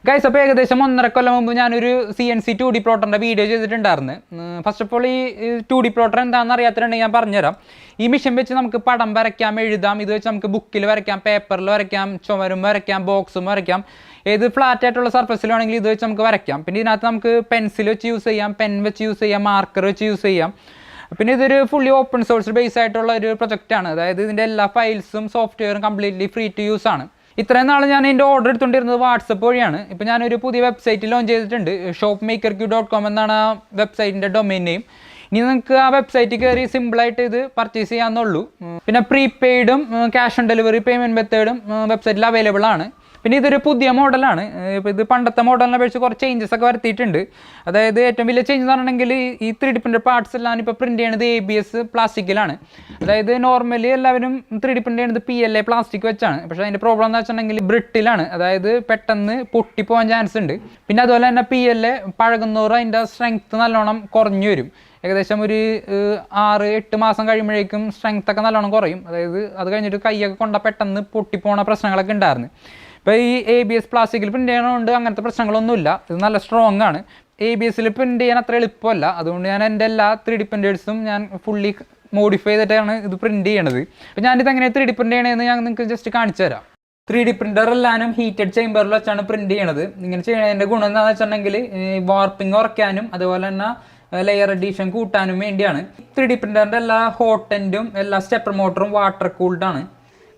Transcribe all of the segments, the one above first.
Guys, അപ്പോൾ ഏകദേശം 1.5 കൊല്ലം മുമ്പ് ഞാനൊരു CNC 2D പ്ലോട്ടറിൻ്റെ വീഡിയോ ചെയ്തിട്ടുണ്ടായിരുന്നു. ഫസ്റ്റ് ഓഫ് ഓൾ ഈ 2D പ്ലോട്ടർ എന്താണെന്ന് അറിയാത്തിട്ടുണ്ടെങ്കിൽ ഞാൻ പറഞ്ഞുതരാം. ഈ മെഷീൻ വെച്ച് നമുക്ക് പടം വരയ്ക്കാം, എഴുതാം. ഇത് വെച്ച് നമുക്ക് ബുക്കിൽ വരയ്ക്കാം, പേപ്പറിൽ വരയ്ക്കാം, ചുമരും വരയ്ക്കാം, ബോക്സും വരയ്ക്കാം. ഏത് ഫ്ലാറ്റ് ആയിട്ടുള്ള സർഫസിൽ വേണമെങ്കിൽ ഇത് വെച്ച് നമുക്ക് വരയ്ക്കാം. പിന്നെ ഇതിനകത്ത് നമുക്ക് പെൻസിൽ വെച്ച് യൂസ് ചെയ്യാം, പെൻ വെച്ച് യൂസ് ചെയ്യാം, മാർക്കർ വെച്ച് യൂസ് ചെയ്യാം. പിന്നെ ഇതൊരു ഫുള്ളി ഓപ്പൺ സോഴ്സ് ബേസ് ആയിട്ടുള്ള ഒരു പ്രൊജക്റ്റാണ്. അതായത് ഇതിൻ്റെ എല്ലാ ഫയൽസും സോഫ്റ്റ്വെയറും കംപ്ലീറ്റ്ലി ഫ്രീ ടു യൂസ് ആണ്. ഇത്രയും നാൾ ഞാൻ എൻ്റെ ഓർഡർ എടുത്തുകൊണ്ടിരുന്നത് വാട്സപ്പ് വഴിയാണ്. ഇപ്പോൾ ഞാനൊരു പുതിയ വെബ്സൈറ്റ് ലോഞ്ച് ചെയ്തിട്ടുണ്ട്. shopmakerq.com എന്നാണ് ആ വെബ്സൈറ്റിൻ്റെ ഡൊമൈൻ നെയിം. ഇനി നിങ്ങൾക്ക് ആ വെബ്സൈറ്റിൽ കയറി സിമ്പിളായിട്ട് ഇത് പർച്ചേസ് ചെയ്യാമെന്നുള്ളൂ. പിന്നെ പ്രീപെയ്ഡും ക്യാഷ് ഓൺ ഡെലിവറി പേയ്മെൻറ്റ് മെത്തേഡും വെബ്സൈറ്റിൽ അവൈലബിൾ ആണ്. പിന്നെ ഇതൊരു പുതിയ മോഡലാണ്. ഇപ്പോൾ ഇത് പണ്ടത്തെ മോഡലിനെ അപേക്ഷിച്ച് കുറച്ച് ചേഞ്ചസ് ഒക്കെ വരുത്തിയിട്ടുണ്ട്. അതായത് ഏറ്റവും വലിയ ചേഞ്ച് എന്ന് പറഞ്ഞിട്ടുണ്ടെങ്കിൽ ഈ 3D പ്രിൻ്റർ പാർട്സ് എല്ലാം ഇപ്പോൾ പ്രിൻറ്റ് ചെയ്യണത് ABS പ്ലാസ്റ്റിക്കിലാണ്. അതായത് നോർമലി എല്ലാവരും 3D പ്രിൻറ്റ് ചെയ്യണത് PLA പ്ലാസ്റ്റിക് വെച്ചാണ്. പക്ഷേ അതിൻ്റെ പ്രോബ്ലം എന്ന് വെച്ചിട്ടുണ്ടെങ്കിൽ ബ്രിട്ടിലാണ്. അതായത് പെട്ടെന്ന് പൊട്ടിപ്പോകാൻ ചാൻസ് ഉണ്ട്. പിന്നെ അതുപോലെ തന്നെ PLA പഴകുന്നോറും അതിൻ്റെ സ്ട്രെങ്ത്ത് നല്ലോണം കുറഞ്ഞു വരും. ഏകദേശം ഒരു 6-8 മാസം കഴിയുമ്പോഴേക്കും സ്ട്രെങ്ത് ഒക്കെ നല്ലോണം കുറയും. അതായത് അത് കഴിഞ്ഞിട്ട് കൈയൊക്കെ കൊണ്ട പെട്ടെന്ന് പൊട്ടിപ്പോണ പ്രശ്നങ്ങളൊക്കെ ഉണ്ടായിരുന്നു. ഇപ്പോൾ ഈ ABS പ്ലാസ്റ്റിക്കിൽ പ്രിൻ്റ് ചെയ്യണതുകൊണ്ട് അങ്ങനത്തെ പ്രശ്നങ്ങളൊന്നുമില്ല. ഇത് നല്ല സ്ട്രോങ് ആണ്. ABSൽ പ്രിൻ്റ് ചെയ്യാൻ അത്ര എളുപ്പമല്ല. അതുകൊണ്ട് ഞാൻ എൻ്റെ എല്ലാ 3D പ്രിൻറ്റേഴ്സും ഞാൻ ഫുള്ളി മോഡിഫൈ ചെയ്തിട്ടാണ് ഇത് പ്രിൻറ്റ് ചെയ്യണത്. അപ്പോൾ ഞാനിതെങ്ങനെ 3D പ്രിൻറ്റ് ചെയ്യണമെന്ന് ഞാൻ നിങ്ങൾക്ക് ജസ്റ്റ് കാണിച്ചു തരാം. 3D പ്രിൻ്റർ എല്ലാവരും ഹീറ്റഡ് ചേമ്പറിൽ വെച്ചാണ് പ്രിൻറ്റ് ചെയ്യണത്. ഇങ്ങനെ ചെയ്യണതിൻ്റെ ഗുണം എന്താണെന്ന് വെച്ചിട്ടുണ്ടെങ്കിൽ വാർപ്പിംഗ് കുറയ്ക്കാനും അതുപോലെ തന്നെ ലെയർ എഡിഷൻ കൂട്ടാനും വേണ്ടിയാണ്. 3D പ്രിൻ്ററിൻ്റെ എല്ലാ ഹോട്ട് എൻഡും എല്ലാ സ്റ്റെപ്പർ മോട്ടറും വാട്ടർ കൂൾഡാണ്.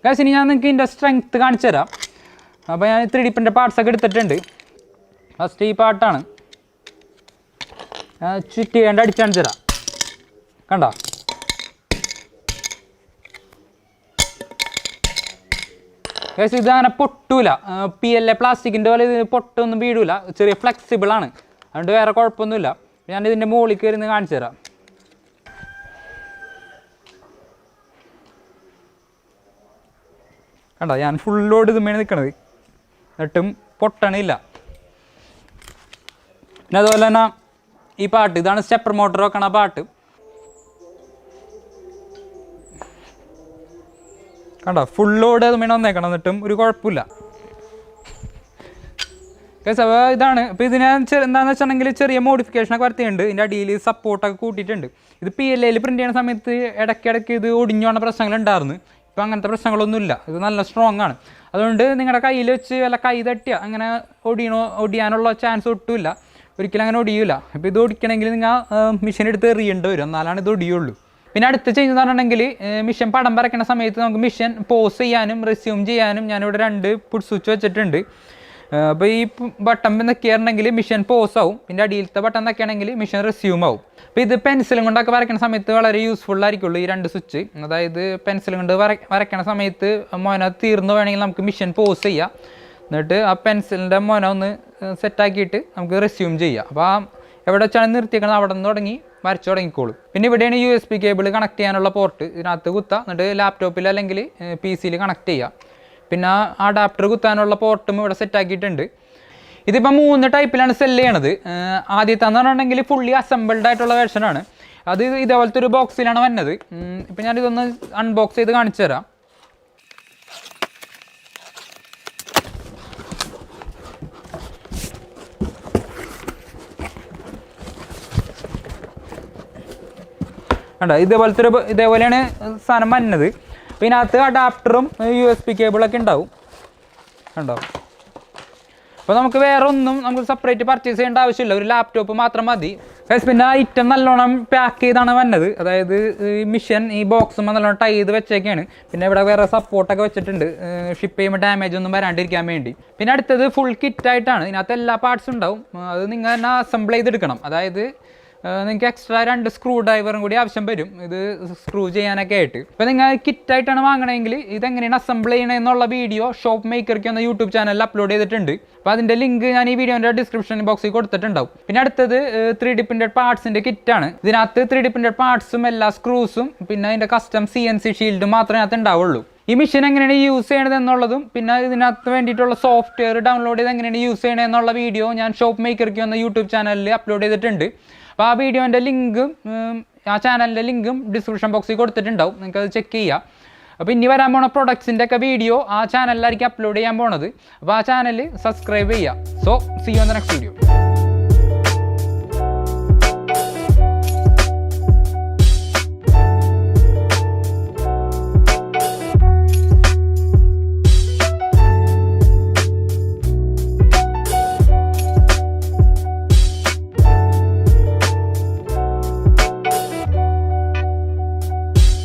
കാശ് ഇനി ഞാൻ നിങ്ങൾക്ക് ഇതിൻ്റെ സ്ട്രെങ്ത്ത് കാണിച്ചു തരാം. അപ്പോൾ ഞാൻ 3D പ്രിൻ്റർ പാർട്സൊക്കെ എടുത്തിട്ടുണ്ട്. ഫസ്റ്റ് ഈ പാർട്ടാണ് ചുറ്റി വേണ്ട അടിച്ച് കാണിച്ചു തരാം. കണ്ടോ? കേസ് ഇതങ്ങനെ പൊട്ടൂല. PLA പ്ലാസ്റ്റിക്കിൻ്റെ പോലെ ഇത് പൊട്ടൊന്നും വീഴൂല. ചെറിയ ഫ്ലെക്സിബിളാണ്. അതുകൊണ്ട് വേറെ കുഴപ്പമൊന്നുമില്ല. ഞാൻ ഇതിൻ്റെ മുകളിൽ കയറി നിന്ന് കാണിച്ചു തരാം. കണ്ടോ? ഞാൻ ഫുൾ ലോഡ് ഇതുമേ നിൽക്കണത്. എന്നിട്ടും പൊട്ടണില്ല. പിന്നെ അതുപോലെ തന്നെ ഈ പാട്ട് ഇതാണ് സ്റ്റെപ്പർ മോട്ടർ വെക്കണ പാട്ട്. കണ്ടോ? ഫുൾ ലോഡ് അതുമേ വന്നേക്കണം. എന്നിട്ടും ഒരു കുഴപ്പമില്ല. ഇതാണ്. ഇപ്പോൾ ഇതിന് എന്താണെന്ന് വെച്ചിട്ടുണ്ടെങ്കിൽ ചെറിയ മോഡിഫിക്കേഷനൊക്കെ വരുത്തിയിട്ടുണ്ട്. ഇതിൻ്റെ അടിയിൽ സപ്പോർട്ടൊക്കെ കൂട്ടിയിട്ടുണ്ട്. ഇത് PLAയിൽ പ്രിൻ്റ് ചെയ്യുന്ന സമയത്ത് ഇടയ്ക്കിടയ്ക്ക് ഇത് ഒടിഞ്ഞു പോകുന്ന പ്രശ്നങ്ങളുണ്ടായിരുന്നു. ഇപ്പോൾ അങ്ങനത്തെ പ്രശ്നങ്ങളൊന്നുമില്ല. ഇത് നല്ല സ്ട്രോങ് ആണ്. അതുകൊണ്ട് നിങ്ങളുടെ കയ്യിൽ വെച്ച് വല്ല കൈ തട്ടിയ അങ്ങനെ ഒടിയാനുള്ള ചാൻസ് ഒട്ടുമില്ല. ഒരിക്കലും അങ്ങനെ ഒടിയില്ല. ഇപ്പോൾ ഇത് ഒടിക്കണമെങ്കിൽ നിങ്ങൾ മെഷീൻ എടുത്ത് എറിയേണ്ടി വരും. എന്നാലാണ് ഇത് ഒടിയുള്ളൂ. പിന്നെ അടുത്ത ചേഞ്ച് എന്ന് പറഞ്ഞിട്ടുണ്ടെങ്കിൽ മെഷീൻ പടം വരയ്ക്കുന്ന സമയത്ത് നമുക്ക് മെഷീൻ പോസ് ചെയ്യാനും റെസ്യൂം ചെയ്യാനും ഞാനിവിടെ 2 പുട്ട് സ്വിച്ച് വെച്ചിട്ടുണ്ട്. അപ്പോൾ ഈ ബട്ടൺ നിൽക്കുകയാണെങ്കിൽ മെഷീൻ പോസ് ആവും. പിന്നെ അടിയിലത്തെ ബട്ടൺ നിൽക്കുകയാണെങ്കിൽ മെഷീൻ റെസ്യൂം ആവും. അപ്പോൾ ഇത് പെൻസിലും കൊണ്ടൊക്കെ വരയ്ക്കുന്ന സമയത്ത് വളരെ യൂസ്ഫുൾ ആയിരിക്കുള്ളൂ ഈ 2 സ്വിച്ച്. അതായത് പെൻസിലും കൊണ്ട് വരയ്ക്കുന്ന സമയത്ത് മോന തീർന്നു വേണമെങ്കിൽ നമുക്ക് മെഷീൻ പോസ് ചെയ്യാം. എന്നിട്ട് ആ പെൻസിലിൻ്റെ മോന ഒന്ന് സെറ്റാക്കിയിട്ട് നമുക്ക് റെസ്യൂം ചെയ്യാം. അപ്പോൾ ആ എവിടെ വെച്ചാണ് നിർത്തിയേക്കുന്നത് അവിടെ നിന്ന് തുടങ്ങി വരച്ചു തുടങ്ങിക്കോളും. പിന്നെ ഇവിടെയാണ് USB കേബിൾ കണക്ട് ചെയ്യാനുള്ള പോർട്ട്. ഇതിനകത്ത് കുത്താം. എന്നിട്ട് ലാപ്ടോപ്പിൽ അല്ലെങ്കിൽ PC കണക്ട് ചെയ്യാം. പിന്നെ അഡാപ്റ്റർ കുത്താനുള്ള പോർട്ടും ഇവിടെ സെറ്റാക്കിയിട്ടുണ്ട്. ഇതിപ്പോൾ 3 ടൈപ്പിലാണ് സെല് ചെയ്യണത്. ആദ്യത്തെന്ന് പറഞ്ഞിട്ടുണ്ടെങ്കിൽ ഫുള്ളി അസംബിൾഡ് ആയിട്ടുള്ള വേർഷനാണ്. അത് ഇതേപോലത്തെ ഒരു ബോക്സിലാണ് വന്നത്. ഇപ്പം ഞാനിതൊന്ന് അൺബോക്സ് ചെയ്ത് കാണിച്ചു തരാം. കണ്ടോ? ഇതേപോലെയാണ് സാധനം വന്നത്. അപ്പോൾ ഇതിനകത്ത് അഡാപ്റ്ററും USB കേബിളൊക്കെ ഉണ്ടാവും. കണ്ടോ? അപ്പോൾ നമുക്ക് വേറെ ഒന്നും നമുക്ക് സെപ്പറേറ്റ് പർച്ചേസ് ചെയ്യേണ്ട ആവശ്യമില്ല. ഒരു ലാപ്ടോപ്പ് മാത്രം മതി. പിന്നെ ഐറ്റം നല്ലോണം പാക്ക് ചെയ്താണ് വന്നത്. അതായത് ഈ മെഷീൻ ഈ ബോക്സും നല്ലോണം ടൈ ചെയ്ത് വെച്ചേക്കാണ്. പിന്നെ ഇവിടെ വേറെ സപ്പോർട്ടൊക്കെ വെച്ചിട്ടുണ്ട് ഷിപ്പ് ചെയ്യുമ്പോൾ ഡാമേജ് ഒന്നും വരാണ്ടിരിക്കാൻ വേണ്ടി. പിന്നെ അടുത്തത് ഫുൾ കിറ്റായിട്ടാണ്. ഇതിനകത്ത് എല്ലാ പാർട്സും ഉണ്ടാവും. അത് നിങ്ങൾ തന്നെ അസംബിൾ ചെയ്തെടുക്കണം. അതായത് നിങ്ങൾക്ക് എക്സ്ട്രാ 2 സ്ക്രൂ ഡ്രൈവറും കൂടി ആവശ്യം വരും ഇത് സ്ക്രൂ ചെയ്യാനൊക്കെ ആയിട്ട്. ഇപ്പോൾ നിങ്ങൾ കിറ്റായിട്ടാണ് വാങ്ങണമെങ്കിൽ ഇതെങ്ങനെയാണ് അസംബിൾ ചെയ്യണമെന്നുള്ള വീഡിയോ ഷോപ്പ്മേക്കർക്ക് എന്ന യൂട്യൂബ് ചാനലിൽ അപ്ലോഡ് ചെയ്തിട്ടുണ്ട്. അപ്പോൾ അതിൻ്റെ ലിങ്ക് ഞാൻ ഈ വീഡിയോൻ്റെ ഡിസ്ക്രിപ്ഷൻ ബോക്സിൽ കൊടുത്തിട്ടുണ്ടാവും. പിന്നെ അടുത്തത് 3D പ്രിൻ്റഡ് പാർട്സിൻ്റെ കിറ്റാണ്. ഇതിനകത്ത് 3D പ്രിൻ്റഡ് പാർട്സും എല്ലാ സ്ക്രൂസും പിന്നെ അതിൻ്റെ കസ്റ്റം CNC ഷീൽഡും മാത്രമേ അതിനകത്ത് ഉണ്ടാവുള്ളൂ. ഈ മെഷീൻ എങ്ങനെയാണ് യൂസ് ചെയ്യണത് എന്നുള്ളതും പിന്നെ ഇതിനകത്ത് വേണ്ടിയിട്ടുള്ള സോഫ്റ്റ്വെയർ ഡൗൺലോഡ് ചെയ്ത് എങ്ങനെയാണ് യൂസ് ചെയ്യണത് എന്നുള്ള വീഡിയോ ഞാൻ ഷോപ്പ്മേക്കർക്ക് എന്ന യൂട്യൂബ് ചാനലിൽ അപ്ലോഡ് ചെയ്തിട്ടുണ്ട്. അപ്പോൾ ആ വീഡിയോൻ്റെ ലിങ്കും ആ ചാനലിൻ്റെ ലിങ്കും ഡിസ്ക്രിപ്ഷൻ ബോക്സിൽ കൊടുത്തിട്ടുണ്ടാവും. നിങ്ങൾക്കത് ചെക്ക് ചെയ്യാം. അപ്പോൾ ഇനി വരാൻ പോണ പ്രൊഡക്ട്സിൻ്റെ ഒക്കെ വീഡിയോ ആ ചാനലിലായിരിക്കും അപ്ലോഡ് ചെയ്യാൻ പോണത്. അപ്പോൾ ആ ചാനൽ സബ്സ്ക്രൈബ് ചെയ്യുക. So see you on the next video.